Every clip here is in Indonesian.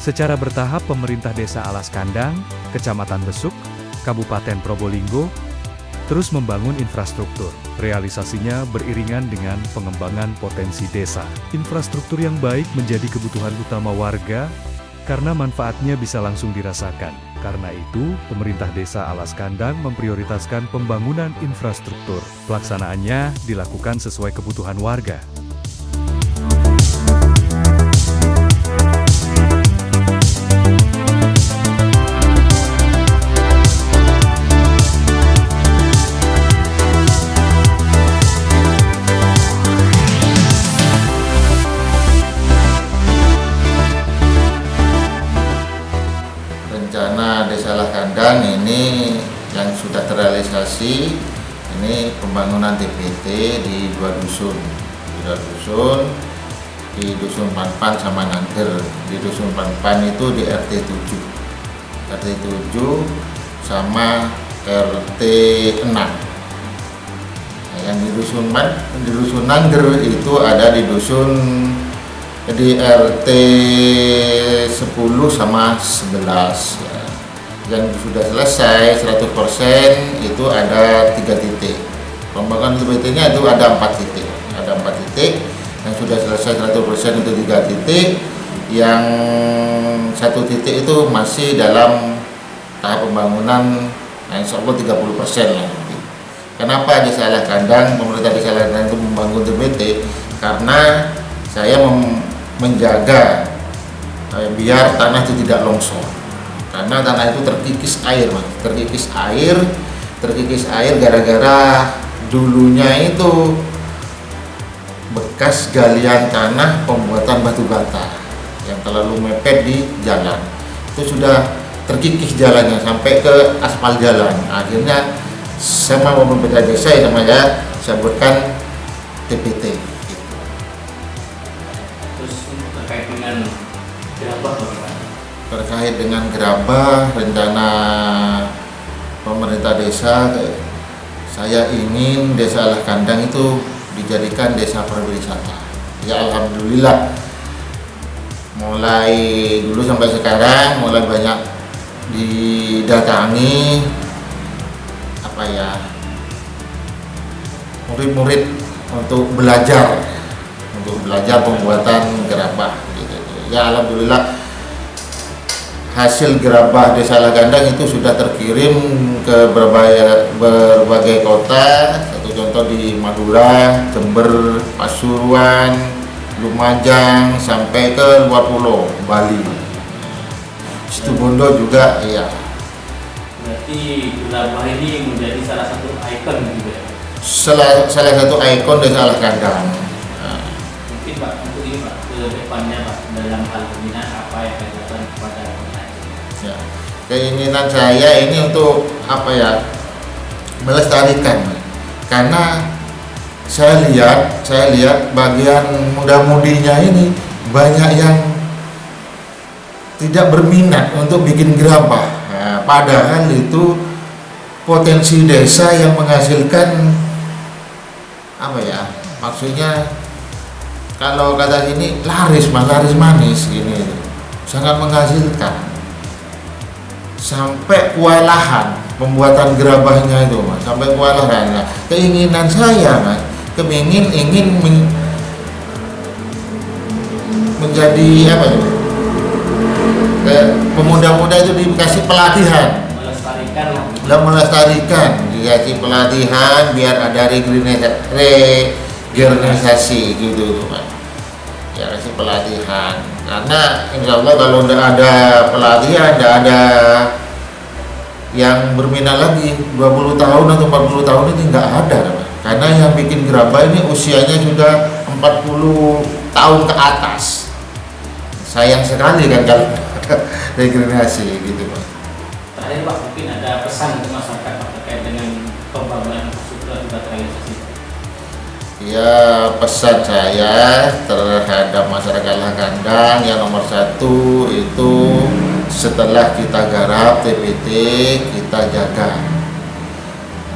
Secara bertahap pemerintah Desa Alas Kandang, Kecamatan Besuk, Kabupaten Probolinggo, terus membangun infrastruktur. Realisasinya beriringan dengan pengembangan potensi desa. Infrastruktur yang baik menjadi kebutuhan utama warga, karena manfaatnya bisa langsung dirasakan. Karena itu, pemerintah Desa Alas Kandang memprioritaskan pembangunan infrastruktur. Pelaksanaannya dilakukan sesuai kebutuhan warga. Rencana Desa Alas Kandang ini yang sudah terrealisasi, ini pembangunan TPT di dua dusun, di dusun Panpan sama Nangger. Di dusun Panpan itu di RT 7 sama RT 6. Nah, yang di dusun Nangger itu ada di RT 10 sama 11 ya. Yang sudah selesai 100% itu ada 3 titik. Pembangunan TPT-nya itu ada 4 titik. Ada 4 titik yang sudah selesai 100% itu 3 titik. Yang 1 titik itu masih dalam tahap pembangunan, nah insya Allah 30% lah. Kenapa Desa Alas Kandang, pemerintah Desa Alas Kandang itu membangun TPT? Karena saya menjaga biar tanah itu tidak longsor, karena tanah itu terkikis air gara-gara dulunya itu bekas galian tanah pembuatan batu bata yang terlalu mepet di jalan. Itu sudah terkikis jalannya sampai ke aspal jalan. Akhirnya sama pemerintah desa yang namanya saya buatkan TPT. Terkait dengan gerabah, rencana pemerintah desa, saya ingin Desa Alas Kandang itu dijadikan desa pariwisata. Ya alhamdulillah, mulai dulu sampai sekarang mulai banyak didatangi murid-murid untuk belajar pembuatan gerabah gitu. Ya alhamdulillah, hasil gerabah Desa Alas Kandang itu sudah terkirim ke berbagai kota. Satu contoh di Madura, Jember, Pasuruan, Lumajang, sampai ke luar pulau Bali. Situbondo juga, iya. Berarti gerabah ini menjadi salah satu ikon gitu ya? Salah satu ikon Desa Alas Kandang. Mungkin Pak, untuk ini Pak, ke depannya Pak, dalam hal pembinaan apa yang akan dilakukan kepada ya, keinginan saya ini untuk melestarikan, karena saya lihat bagian muda-mudinya ini banyak yang tidak berminat untuk bikin gerabah. Nah, padahal itu potensi desa yang menghasilkan maksudnya kalau kata sini laris manis gini, sangat menghasilkan. Sampai kewalahan pembuatan gerabahnya itu, Mas, sampai kewalahan. Nah, keinginan saya, Mas, ingin menjadi pemuda-muda itu dikasih pelatihan, melestarikan, dikasih pelatihan biar ada regenerasi gitu, Mas. Ya kasih pelatihan, karena insya Allah kalau tidak ada pelatihan, tidak ada yang berminat lagi 20 tahun atau 40 tahun ini nggak ada, karena yang bikin gerabah ini usianya sudah 40 tahun ke atas. Sayang sekali kan kalau ada regenerasi gitu, Pak. Terakhir Pak, mungkin ada pesan untuk masyarakat Pak terkait dengan pembangunan infrastruktur akibat realisasi. Ya, pesan saya terhadap masyarakat Alas Kandang yang nomor 1 itu setelah kita garap TPT, kita jaga.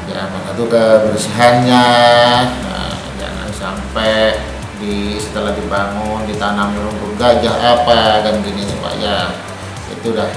Ya, nomor 1 kebersihannya, jangan sampai setelah dibangun ditanam rumput gajah apa dan gini supaya itu udah